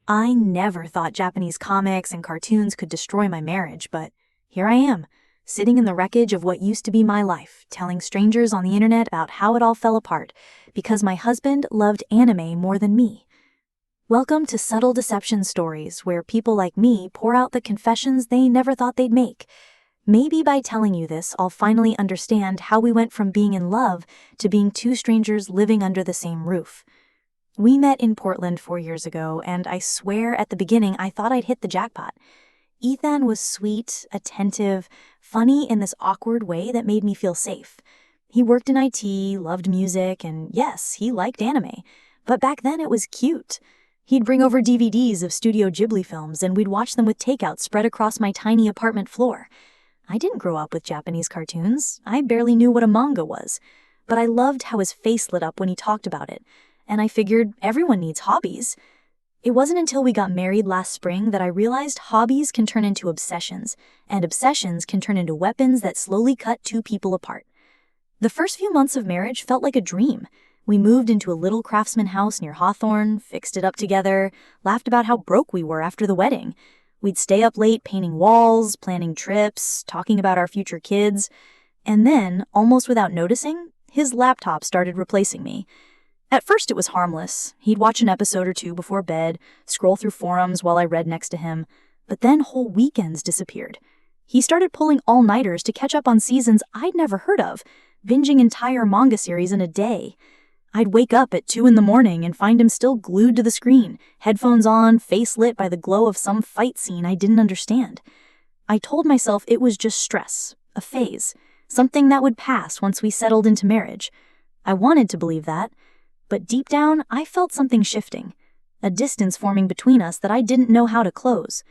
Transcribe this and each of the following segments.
I never thought Japanese comics and cartoons could destroy my marriage, but here I am, sitting in the wreckage of what used to be my life, telling strangers on the internet about how it all fell apart because my husband loved anime more than me. Welcome to Subtle Deception Stories, where people like me pour out the confessions they never thought they'd make. Maybe by telling you this, I'll finally understand how we went from being in love to being two strangers living under the same roof. We met in Portland 4 years ago, and I swear at the beginning I thought I'd hit the jackpot. Ethan was sweet, attentive, funny in this awkward way that made me feel safe. He worked in IT, loved music, and yes, he liked anime. But back then it was cute. He'd bring over DVDs of Studio Ghibli films, and we'd watch them with takeout spread across my tiny apartment floor. I didn't grow up with Japanese cartoons. I barely knew what a manga was. But I loved how his face lit up when he talked about it. And I figured everyone needs hobbies. It wasn't until we got married last spring that I realized hobbies can turn into obsessions, and obsessions can turn into weapons that slowly cut two people apart. The first few months of marriage felt like a dream. We moved into a little craftsman house near Hawthorne, fixed it up together, laughed about how broke we were after the wedding. We'd stay up late painting walls, planning trips, talking about our future kids. And then, almost without noticing, his laptop started replacing me. At first it was harmless. He'd watch an episode or two before bed, scroll through forums while I read next to him, but then whole weekends disappeared. He started pulling all-nighters to catch up on seasons I'd never heard of, binging entire manga series in a day. I'd wake up at 2 a.m. and find him still glued to the screen, headphones on, face lit by the glow of some fight scene I didn't understand. I told myself it was just stress, a phase, something that would pass once we settled into marriage. I wanted to believe that. But deep down, I felt something shifting, a distance forming between us that I didn't know how to close.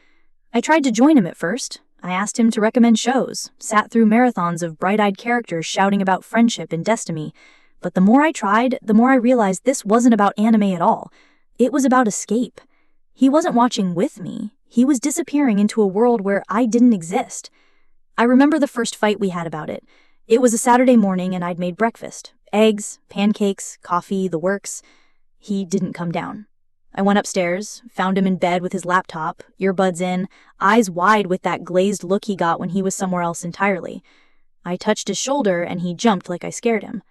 I tried to join him at first. I asked him to recommend shows, sat through marathons of bright-eyed characters shouting about friendship and destiny. But the more I tried, the more I realized this wasn't about anime at all. It was about escape. He wasn't watching with me. He was disappearing into a world where I didn't exist. I remember the first fight we had about it. It was a Saturday morning and I'd made breakfast. Eggs, pancakes, coffee, the works. He didn't come down. I went upstairs, found him in bed with his laptop, earbuds in, eyes wide with that glazed look he got when he was somewhere else entirely. I touched his shoulder and he jumped like I scared him.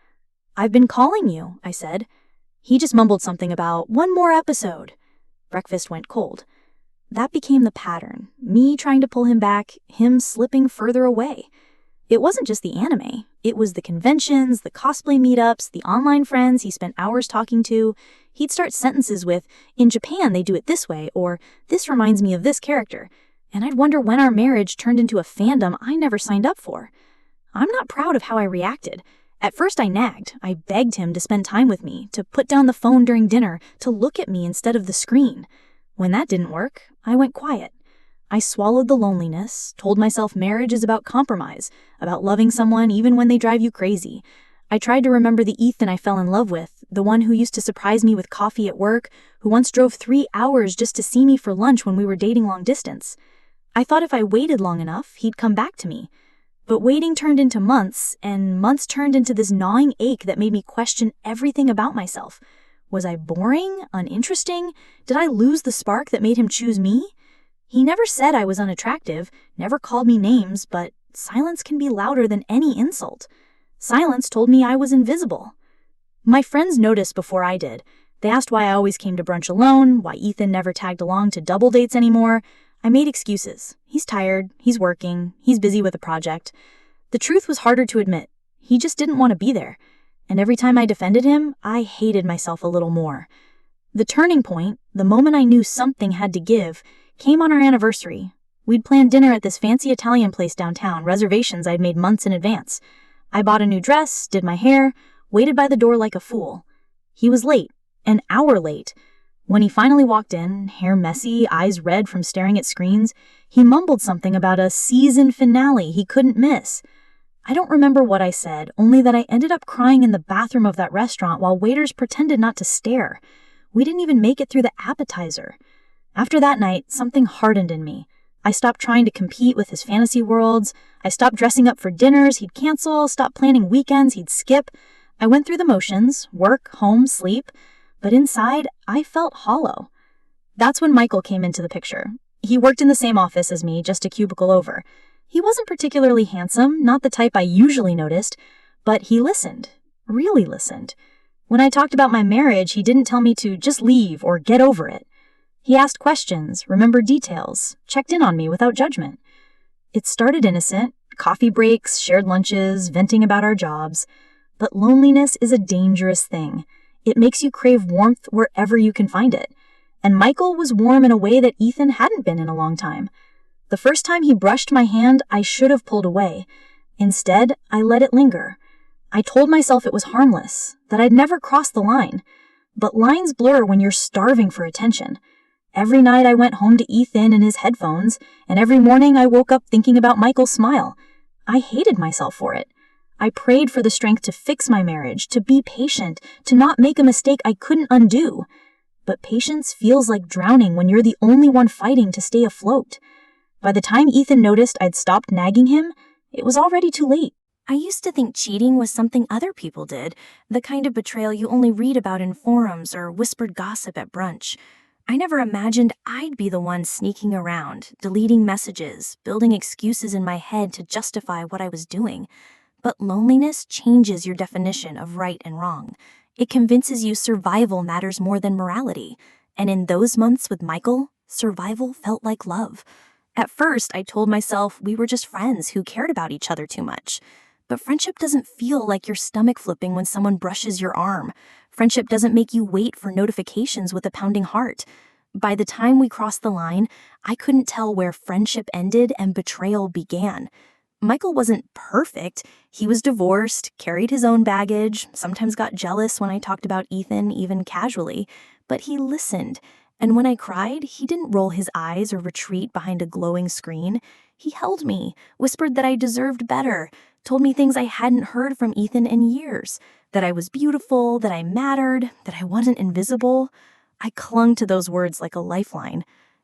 "I've been calling you," I said. He just mumbled something about one more episode. Breakfast went cold. That became the pattern. Me trying to pull him back, him slipping further away. It wasn't just the anime. It was the conventions, the cosplay meetups, the online friends he spent hours talking to. He'd start sentences with, "In Japan they do it this way," or "This reminds me of this character." And I'd wonder when our marriage turned into a fandom I never signed up for. I'm not proud of how I reacted. At first I nagged. I begged him to spend time with me, to put down the phone during dinner, to look at me instead of the screen. When that didn't work, I went quiet. I swallowed the loneliness, told myself marriage is about compromise, about loving someone even when they drive you crazy. I tried to remember the Ethan I fell in love with, the one who used to surprise me with coffee at work, who once drove 3 hours just to see me for lunch when we were dating long distance. I thought if I waited long enough, he'd come back to me. But waiting turned into months, and months turned into this gnawing ache that made me question everything about myself. Was I boring? Uninteresting? Did I lose the spark that made him choose me? He never said I was unattractive, never called me names, but silence can be louder than any insult. Silence told me I was invisible. My friends noticed before I did. They asked why I always came to brunch alone, why Ethan never tagged along to double dates anymore. I made excuses. He's tired, he's working, he's busy with a project. The truth was harder to admit. He just didn't want to be there. And every time I defended him, I hated myself a little more. The turning point, the moment I knew something had to give, came on our anniversary. We'd planned dinner at this fancy Italian place downtown, reservations I'd made months in advance. I bought a new dress, did my hair, waited by the door like a fool. He was late, an hour late. When he finally walked in, hair messy, eyes red from staring at screens, he mumbled something about a season finale he couldn't miss. I don't remember what I said, only that I ended up crying in the bathroom of that restaurant while waiters pretended not to stare. We didn't even make it through the appetizer. After that night, something hardened in me. I stopped trying to compete with his fantasy worlds. I stopped dressing up for dinners he'd cancel, stopped planning weekends he'd skip. I went through the motions, work, home, sleep, but inside, I felt hollow. That's when Michael came into the picture. He worked in the same office as me, just a cubicle over. He wasn't particularly handsome, not the type I usually noticed, but he listened, really listened. When I talked about my marriage, he didn't tell me to just leave or get over it. He asked questions, remembered details, checked in on me without judgment. It started innocent, coffee breaks, shared lunches, venting about our jobs. But loneliness is a dangerous thing. It makes you crave warmth wherever you can find it. And Michael was warm in a way that Ethan hadn't been in a long time. The first time he brushed my hand, I should have pulled away. Instead, I let it linger. I told myself it was harmless, that I'd never crossed the line. But lines blur when you're starving for attention. Every night I went home to Ethan in his headphones, and every morning I woke up thinking about Michael's smile. I hated myself for it. I prayed for the strength to fix my marriage, to be patient, to not make a mistake I couldn't undo. But patience feels like drowning when you're the only one fighting to stay afloat. By the time Ethan noticed I'd stopped nagging him, it was already too late. I used to think cheating was something other people did, the kind of betrayal you only read about in forums or whispered gossip at brunch. I never imagined I'd be the one sneaking around, deleting messages, building excuses in my head to justify what I was doing. But loneliness changes your definition of right and wrong. It convinces you survival matters more than morality. And in those months with Michael, survival felt like love. At first, I told myself we were just friends who cared about each other too much. But friendship doesn't feel like your stomach flipping when someone brushes your arm. Friendship doesn't make you wait for notifications with a pounding heart. By the time we crossed the line, I couldn't tell where friendship ended and betrayal began. Michael wasn't perfect. He was divorced, carried his own baggage, sometimes got jealous when I talked about Ethan, even casually. But he listened. And when I cried, he didn't roll his eyes or retreat behind a glowing screen. He held me, whispered that I deserved better, told me things I hadn't heard from Ethan in years, that I was beautiful, that I mattered, that I wasn't invisible. I clung to those words like a lifeline.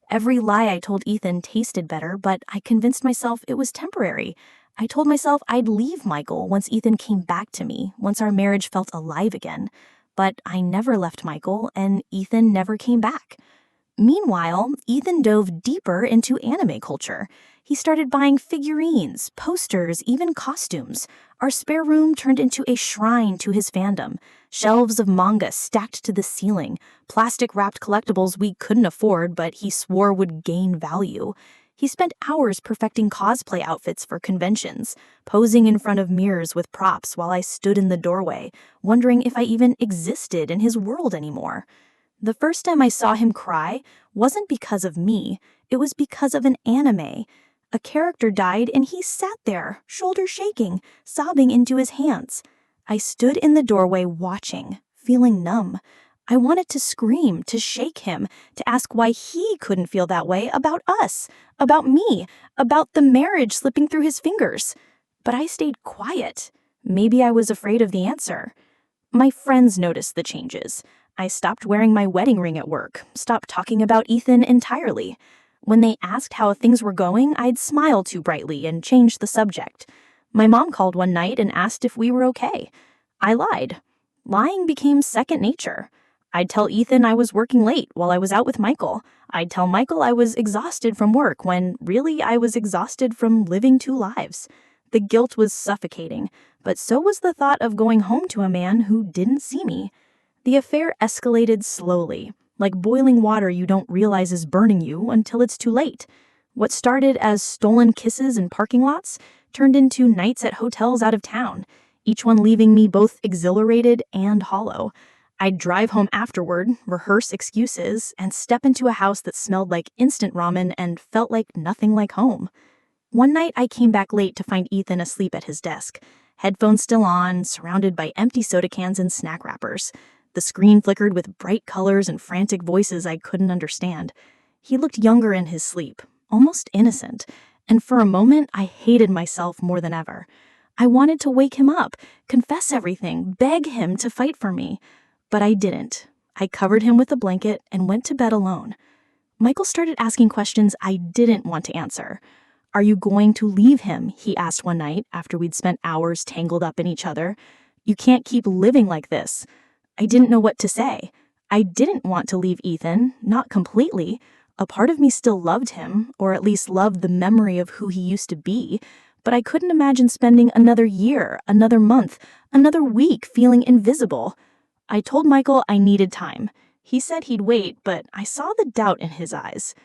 Every lie I told Ethan tasted better, but I convinced myself it was temporary. I told myself I'd leave Michael once Ethan came back to me, once our marriage felt alive again. But I never left Michael, and Ethan never came back. Meanwhile, Ethan dove deeper into anime culture. He started buying figurines, posters, even costumes. Our spare room turned into a shrine to his fandom. Shelves of manga stacked to the ceiling, plastic-wrapped collectibles we couldn't afford but he swore would gain value. He spent hours perfecting cosplay outfits for conventions, posing in front of mirrors with props while I stood in the doorway, wondering if I even existed in his world anymore. The first time I saw him cry wasn't because of me, it was because of an anime. A character died and he sat there, shoulders shaking, sobbing into his hands. I stood in the doorway watching, feeling numb. I wanted to scream, to shake him, to ask why he couldn't feel that way about us, about me, about the marriage slipping through his fingers. But I stayed quiet. Maybe I was afraid of the answer. My friends noticed the changes. I stopped wearing my wedding ring at work, stopped talking about Ethan entirely. When they asked how things were going, I'd smile too brightly and change the subject. My mom called one night and asked if we were okay. I lied. Lying became second nature. I'd tell Ethan I was working late while I was out with Michael. I'd tell Michael I was exhausted from work when really I was exhausted from living two lives. The guilt was suffocating, but so was the thought of going home to a man who didn't see me. The affair escalated slowly, like boiling water you don't realize is burning you until it's too late. What started as stolen kisses in parking lots turned into nights at hotels out of town, each one leaving me both exhilarated and hollow. I'd drive home afterward, rehearse excuses, and step into a house that smelled like instant ramen and felt like nothing like home. One night I came back late to find Ethan asleep at his desk, headphones still on, surrounded by empty soda cans and snack wrappers. The screen flickered with bright colors and frantic voices I couldn't understand. He looked younger in his sleep, almost innocent, and for a moment I hated myself more than ever. I wanted to wake him up, confess everything, beg him to fight for me. But I didn't. I covered him with a blanket and went to bed alone. Michael started asking questions I didn't want to answer. "Are you going to leave him?" he asked one night after we'd spent hours tangled up in each other. "You can't keep living like this." I didn't know what to say. I didn't want to leave Ethan, not completely. A part of me still loved him, or at least loved the memory of who he used to be, but I couldn't imagine spending another year, another month, another week feeling invisible. I told Michael I needed time. He said he'd wait, but I saw the doubt in his eyes.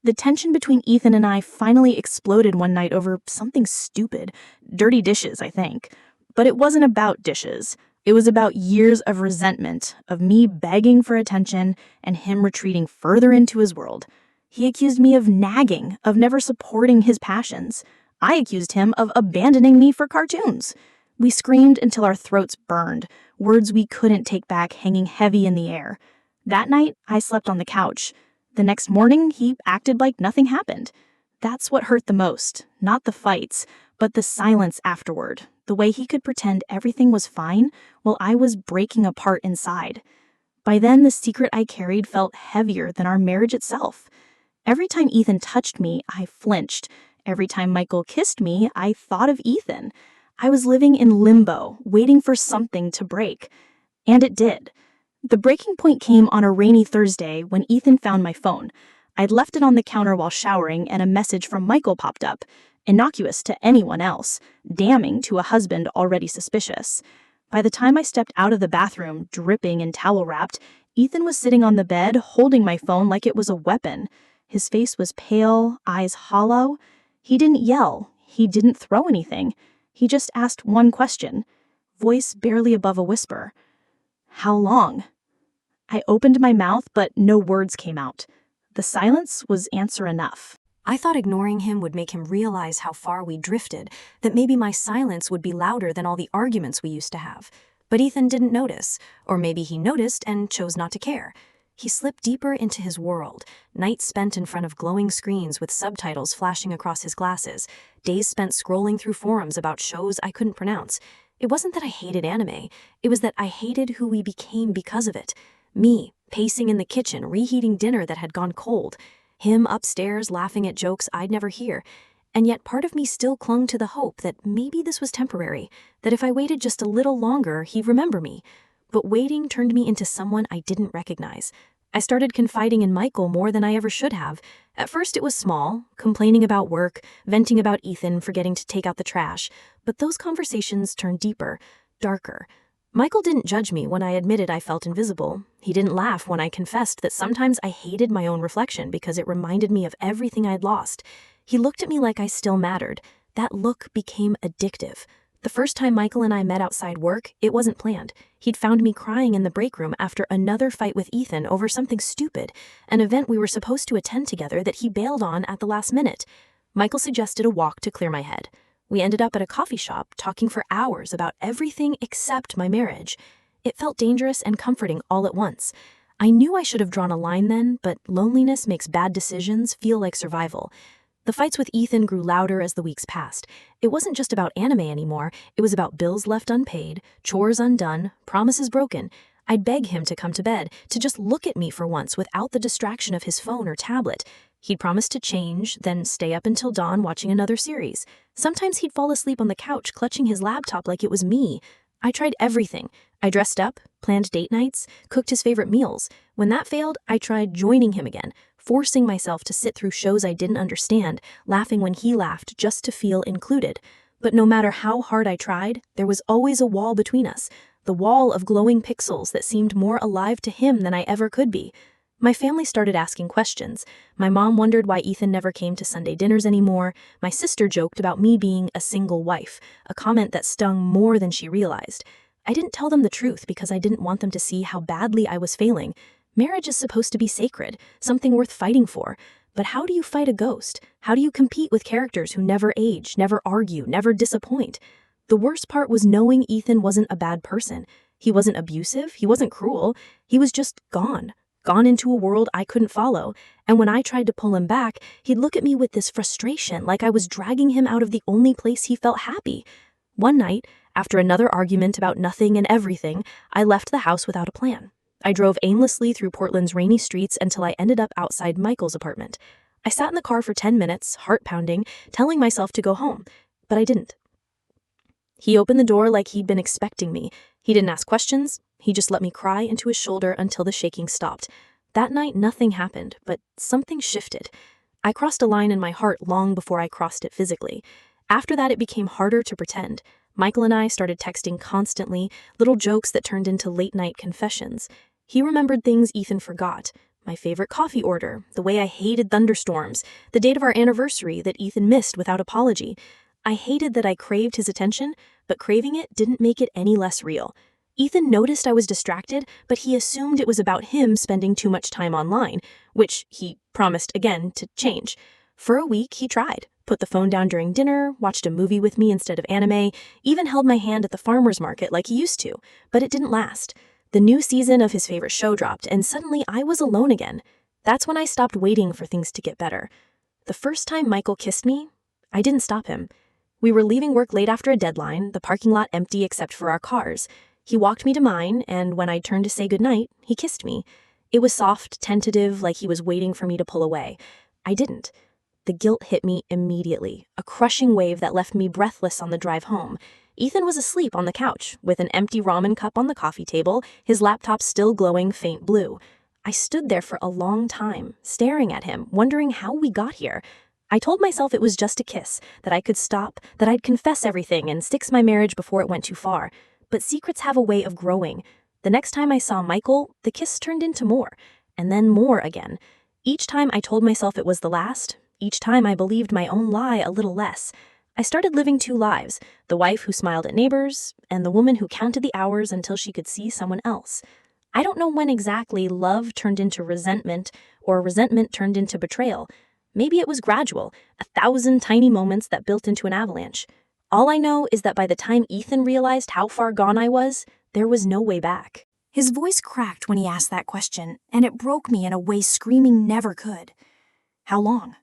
The tension between Ethan and I finally exploded one night over something stupid. Dirty dishes, I think. But it wasn't about dishes. It was about years of resentment, of me begging for attention and him retreating further into his world. He accused me of nagging, of never supporting his passions. I accused him of abandoning me for cartoons. We screamed until our throats burned, words we couldn't take back hanging heavy in the air. That night, I slept on the couch. The next morning, he acted like nothing happened. That's what hurt the most, not the fights, but the silence afterward, the way he could pretend everything was fine while I was breaking apart inside. By then, the secret I carried felt heavier than our marriage itself. Every time Ethan touched me, I flinched. Every time Michael kissed me, I thought of Ethan. I was living in limbo, waiting for something to break. And it did. The breaking point came on a rainy Thursday when Ethan found my phone. I'd left it on the counter while showering and a message from Michael popped up, innocuous to anyone else, damning to a husband already suspicious. By the time I stepped out of the bathroom, dripping and towel-wrapped, Ethan was sitting on the bed, holding my phone like it was a weapon. His face was pale, eyes hollow. He didn't yell. He didn't throw anything. He just asked one question, voice barely above a whisper. How long? I opened my mouth, but no words came out. The silence was answer enough. I thought ignoring him would make him realize how far we drifted, that maybe my silence would be louder than all the arguments we used to have. But Ethan didn't notice, or maybe he noticed and chose not to care. He slipped deeper into his world, nights spent in front of glowing screens with subtitles flashing across his glasses, days spent scrolling through forums about shows I couldn't pronounce. It wasn't that I hated anime, it was that I hated who we became because of it. Me, pacing in the kitchen, reheating dinner that had gone cold. Him upstairs laughing at jokes I'd never hear. And yet part of me still clung to the hope that maybe this was temporary, that if I waited just a little longer, he'd remember me. But waiting turned me into someone I didn't recognize. I started confiding in Michael more than I ever should have. At first it was small, complaining about work, venting about Ethan forgetting to take out the trash. But those conversations turned deeper, darker. Michael didn't judge me when I admitted I felt invisible. He didn't laugh when I confessed that sometimes I hated my own reflection because it reminded me of everything I'd lost. He looked at me like I still mattered. That look became addictive. The first time Michael and I met outside work, it wasn't planned. He'd found me crying in the break room after another fight with Ethan over something stupid, an event we were supposed to attend together that he bailed on at the last minute. Michael suggested a walk to clear my head. We ended up at a coffee shop talking for hours about everything except my marriage. It felt dangerous and comforting all at once. I knew I should have drawn a line then, but loneliness makes bad decisions feel like survival. The fights with Ethan grew louder as the weeks passed. It wasn't just about anime anymore, it was about bills left unpaid, chores undone, promises broken. I'd beg him to come to bed, to just look at me for once without the distraction of his phone or tablet. He'd promise to change, then stay up until dawn watching another series. Sometimes he'd fall asleep on the couch clutching his laptop like it was me. I tried everything. I dressed up, planned date nights, cooked his favorite meals. When that failed, I tried joining him again, forcing myself to sit through shows I didn't understand, laughing when he laughed just to feel included. But no matter how hard I tried, there was always a wall between us, the wall of glowing pixels that seemed more alive to him than I ever could be. My family started asking questions. My mom wondered why Ethan never came to Sunday dinners anymore. My sister joked about me being a single wife, a comment that stung more than she realized. I didn't tell them the truth because I didn't want them to see how badly I was failing. Marriage is supposed to be sacred, something worth fighting for. But how do you fight a ghost? How do you compete with characters who never age, never argue, never disappoint? The worst part was knowing Ethan wasn't a bad person. He wasn't abusive, he wasn't cruel, he was just gone into a world I couldn't follow. And when I tried to pull him back, he'd look at me with this frustration, like I was dragging him out of the only place he felt happy. One night, after another argument about nothing and everything, I left the house without a plan. I drove aimlessly through Portland's rainy streets until I ended up outside Michael's apartment. I sat in the car for 10 minutes, heart pounding, telling myself to go home, but I didn't. He opened the door like he'd been expecting me. He didn't ask questions. He just let me cry into his shoulder until the shaking stopped. That night, nothing happened, but something shifted. I crossed a line in my heart long before I crossed it physically. After that, it became harder to pretend. Michael and I started texting constantly, little jokes that turned into late-night confessions. He remembered things Ethan forgot. My favorite coffee order, the way I hated thunderstorms, the date of our anniversary that Ethan missed without apology. I hated that I craved his attention, but craving it didn't make it any less real. Ethan noticed I was distracted, but he assumed it was about him spending too much time online, which he promised again to change. For a week, he tried. Put the phone down during dinner, watched a movie with me instead of anime, even held my hand at the farmer's market like he used to, but it didn't last. The new season of his favorite show dropped, and suddenly I was alone again. That's when I stopped waiting for things to get better. The first time Michael kissed me, I didn't stop him. We were leaving work late after a deadline, the parking lot empty except for our cars. He walked me to mine, and when I turned to say goodnight, he kissed me. It was soft, tentative, like he was waiting for me to pull away. I didn't. The guilt hit me immediately, a crushing wave that left me breathless on the drive home. Ethan was asleep on the couch, with an empty ramen cup on the coffee table, his laptop still glowing faint blue. I stood there for a long time, staring at him, wondering how we got here. I told myself it was just a kiss, that I could stop, that I'd confess everything and fix my marriage before it went too far. But secrets have a way of growing. The next time I saw Michael, the kiss turned into more, and then more again. Each time I told myself it was the last, each time I believed my own lie a little less. I started living two lives, the wife who smiled at neighbors, and the woman who counted the hours until she could see someone else. I don't know when exactly love turned into resentment, or resentment turned into betrayal. Maybe it was gradual, 1,000 tiny moments that built into an avalanche. All I know is that by the time Ethan realized how far gone I was, there was no way back. His voice cracked when he asked that question, and it broke me in a way screaming never could. How long?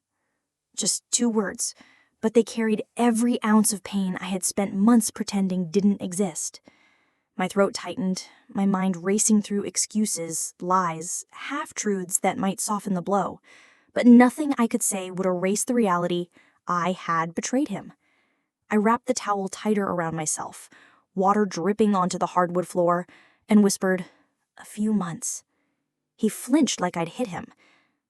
Just 2 words, but they carried every ounce of pain I had spent months pretending didn't exist. My throat tightened, my mind racing through excuses, lies, half-truths that might soften the blow. But nothing I could say would erase the reality I had betrayed him. I wrapped the towel tighter around myself, water dripping onto the hardwood floor, and whispered, "A few months." He flinched like I'd hit him.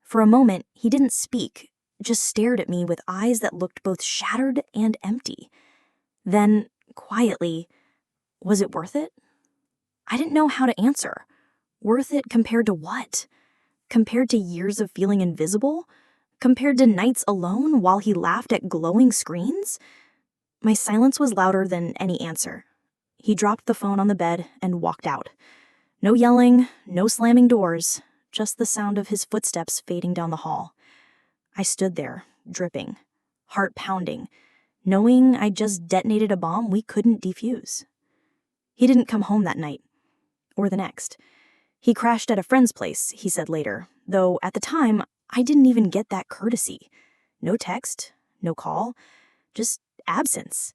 For a moment, he didn't speak, just stared at me with eyes that looked both shattered and empty. Then, quietly, "Was it worth it?" I didn't know how to answer. Worth it compared to what? Compared to years of feeling invisible? Compared to nights alone while he laughed at glowing screens? My silence was louder than any answer. He dropped the phone on the bed and walked out. No yelling, no slamming doors, just the sound of his footsteps fading down the hall. I stood there, dripping, heart pounding, knowing I'd just detonated a bomb we couldn't defuse. He didn't come home that night, or the next. He crashed at a friend's place, he said later, though at the time, I didn't even get that courtesy. No text, no call, just absence.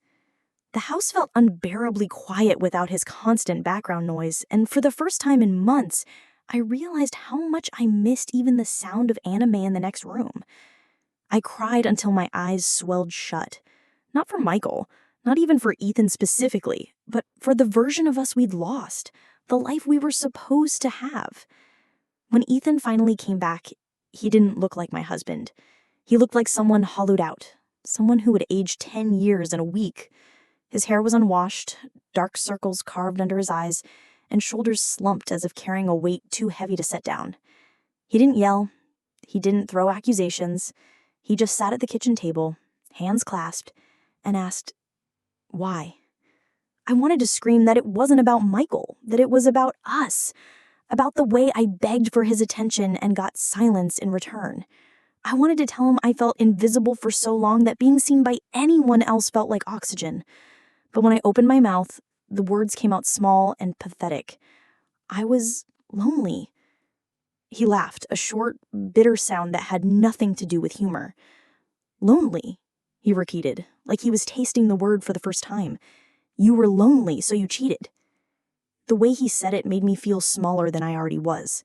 The house felt unbearably quiet without his constant background noise, and for the first time in months, I realized how much I missed even the sound of anime in the next room. I cried until my eyes swelled shut. Not for Michael, not even for Ethan specifically, but for the version of us we'd lost, the life we were supposed to have. When Ethan finally came back, he didn't look like my husband. He looked like someone hollowed out, someone who had aged 10 years in a week. His hair was unwashed, dark circles carved under his eyes, and shoulders slumped as if carrying a weight too heavy to set down. He didn't yell. He didn't throw accusations. He just sat at the kitchen table, hands clasped, and asked, "Why?" I wanted to scream that it wasn't about Michael, that it was about us, about the way I begged for his attention and got silence in return. I wanted to tell him I felt invisible for so long that being seen by anyone else felt like oxygen. But when I opened my mouth, the words came out small and pathetic. I was lonely. He laughed, a short, bitter sound that had nothing to do with humor. "Lonely," he repeated, like he was tasting the word for the first time. "You were lonely, so you cheated." The way he said it made me feel smaller than I already was.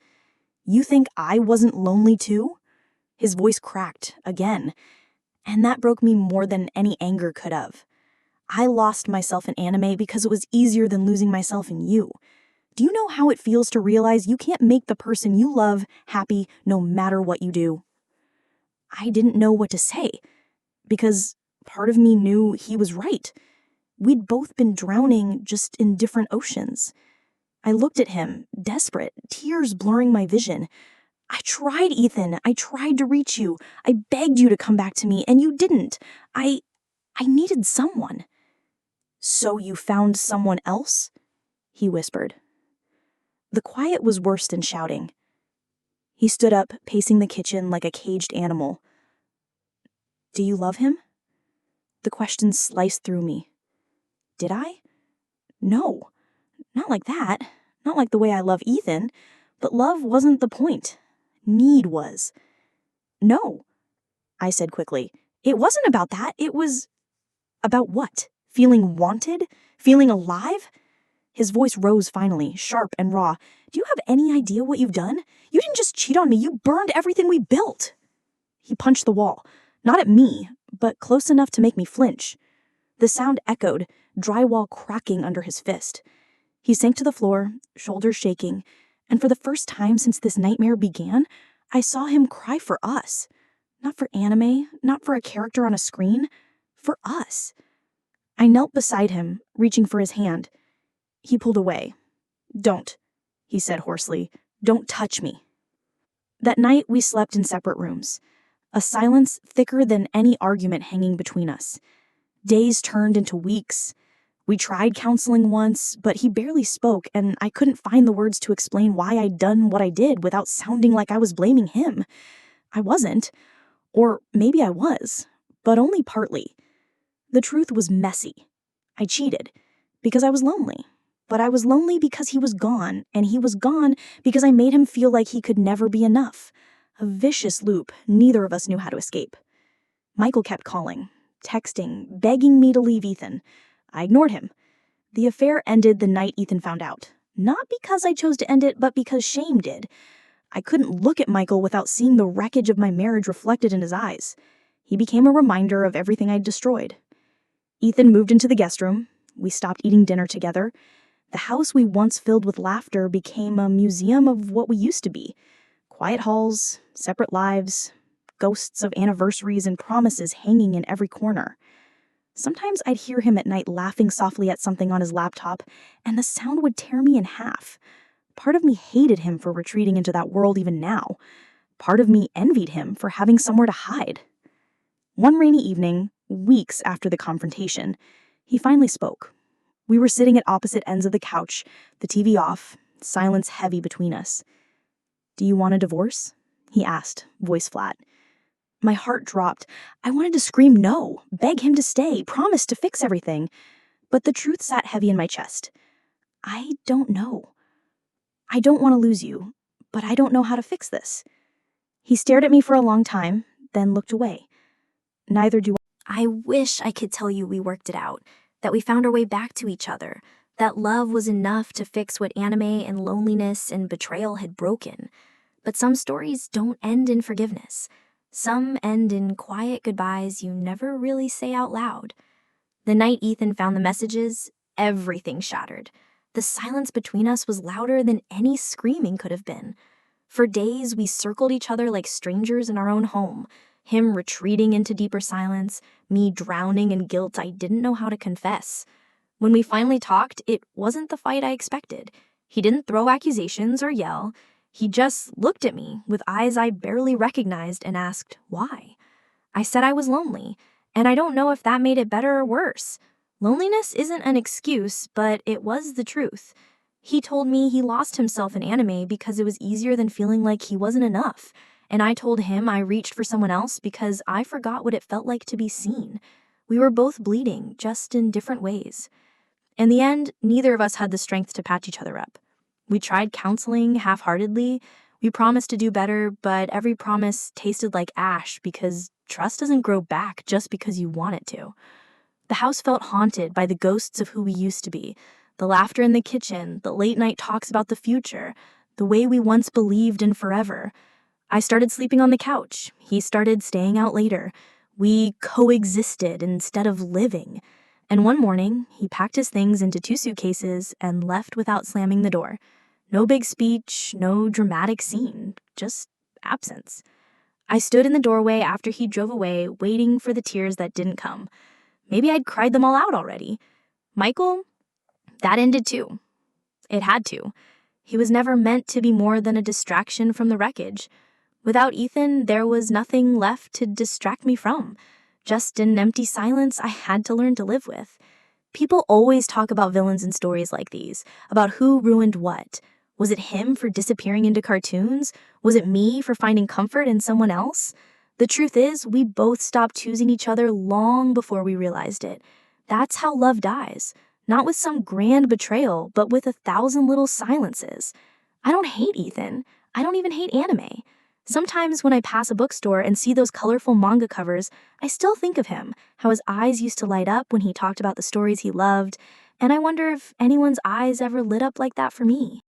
"You think I wasn't lonely too?" His voice cracked, again, and that broke me more than any anger could have. I lost myself in anime because it was easier than losing myself in you. Do you know how it feels to realize you can't make the person you love happy no matter what you do? I didn't know what to say, because part of me knew he was right. We'd both been drowning, just in different oceans. I looked at him, desperate, tears blurring my vision. I tried, Ethan. I tried to reach you. I begged you to come back to me, and you didn't. I needed someone. So you found someone else? He whispered. The quiet was worse than shouting. He stood up, pacing the kitchen like a caged animal. Do you love him? The question sliced through me. Did I? No. Not like that. Not like the way I love Ethan. But love wasn't the point. Need was. No, I said quickly. It wasn't about that. It was... About what? Feeling wanted? Feeling alive? His voice rose finally, sharp and raw. Do you have any idea what you've done? You didn't just cheat on me, you burned everything we built. He punched the wall, not at me, but close enough to make me flinch. The sound echoed, drywall cracking under his fist. He sank to the floor, shoulders shaking, and for the first time since this nightmare began, I saw him cry for us. Not for anime, not for a character on a screen, for us. I knelt beside him, reaching for his hand. He pulled away. Don't, he said hoarsely. Don't touch me. That night we slept in separate rooms, a silence thicker than any argument hanging between us. Days turned into weeks. We tried counseling once, but he barely spoke, and I couldn't find the words to explain why I'd done what I did without sounding like I was blaming him. I wasn't. Or maybe I was, but only partly. The truth was messy. I cheated because I was lonely. But I was lonely because he was gone, and he was gone because I made him feel like he could never be enough. A vicious loop neither of us knew how to escape. Michael kept calling, texting, begging me to leave Ethan. I ignored him. The affair ended the night Ethan found out. Not because I chose to end it, but because shame did. I couldn't look at Michael without seeing the wreckage of my marriage reflected in his eyes. He became a reminder of everything I'd destroyed. Ethan moved into the guest room. We stopped eating dinner together. The house we once filled with laughter became a museum of what we used to be. Quiet halls, separate lives, ghosts of anniversaries and promises hanging in every corner. Sometimes I'd hear him at night laughing softly at something on his laptop, and the sound would tear me in half. Part of me hated him for retreating into that world even now. Part of me envied him for having somewhere to hide. One rainy evening, weeks after the confrontation, he finally spoke. We were sitting at opposite ends of the couch, the TV off, silence heavy between us. Do you want a divorce? He asked, voice flat. My heart dropped. I wanted to scream no, beg him to stay, promise to fix everything. But the truth sat heavy in my chest. I don't know. I don't want to lose you, but I don't know how to fix this. He stared at me for a long time, then looked away. Neither do I. I wish I could tell you we worked it out, that we found our way back to each other, that love was enough to fix what anime and loneliness and betrayal had broken. But some stories don't end in forgiveness. Some end in quiet goodbyes you never really say out loud. The night Ethan found the messages, everything shattered. The silence between us was louder than any screaming could have been. For days, we circled each other like strangers in our own home, him retreating into deeper silence, me drowning in guilt I didn't know how to confess. When we finally talked, it wasn't the fight I expected. He didn't throw accusations or yell. He just looked at me with eyes I barely recognized and asked, why? I said I was lonely, and I don't know if that made it better or worse. Loneliness isn't an excuse, but it was the truth. He told me he lost himself in anime because it was easier than feeling like he wasn't enough. And I told him I reached for someone else because I forgot what it felt like to be seen. We were both bleeding, just in different ways. In the end, neither of us had the strength to patch each other up. We tried counseling half-heartedly. We promised to do better, but every promise tasted like ash because trust doesn't grow back just because you want it to. The house felt haunted by the ghosts of who we used to be. The laughter in the kitchen, the late-night talks about the future, the way we once believed in forever. I started sleeping on the couch. He started staying out later. We coexisted instead of living. And one morning, he packed his things into 2 suitcases and left without slamming the door. No big speech, no dramatic scene, just absence. I stood in the doorway after he drove away, waiting for the tears that didn't come. Maybe I'd cried them all out already. Michael, that ended too. It had to. He was never meant to be more than a distraction from the wreckage. Without Ethan, there was nothing left to distract me from. Just an empty silence I had to learn to live with. People always talk about villains in stories like these, about who ruined what. Was it him for disappearing into cartoons? Was it me for finding comfort in someone else? The truth is, we both stopped choosing each other long before we realized it. That's how love dies. Not with some grand betrayal, but with 1,000 little silences. I don't hate Ethan. I don't even hate anime. Sometimes when I pass a bookstore and see those colorful manga covers, I still think of him, how his eyes used to light up when he talked about the stories he loved, and I wonder if anyone's eyes ever lit up like that for me.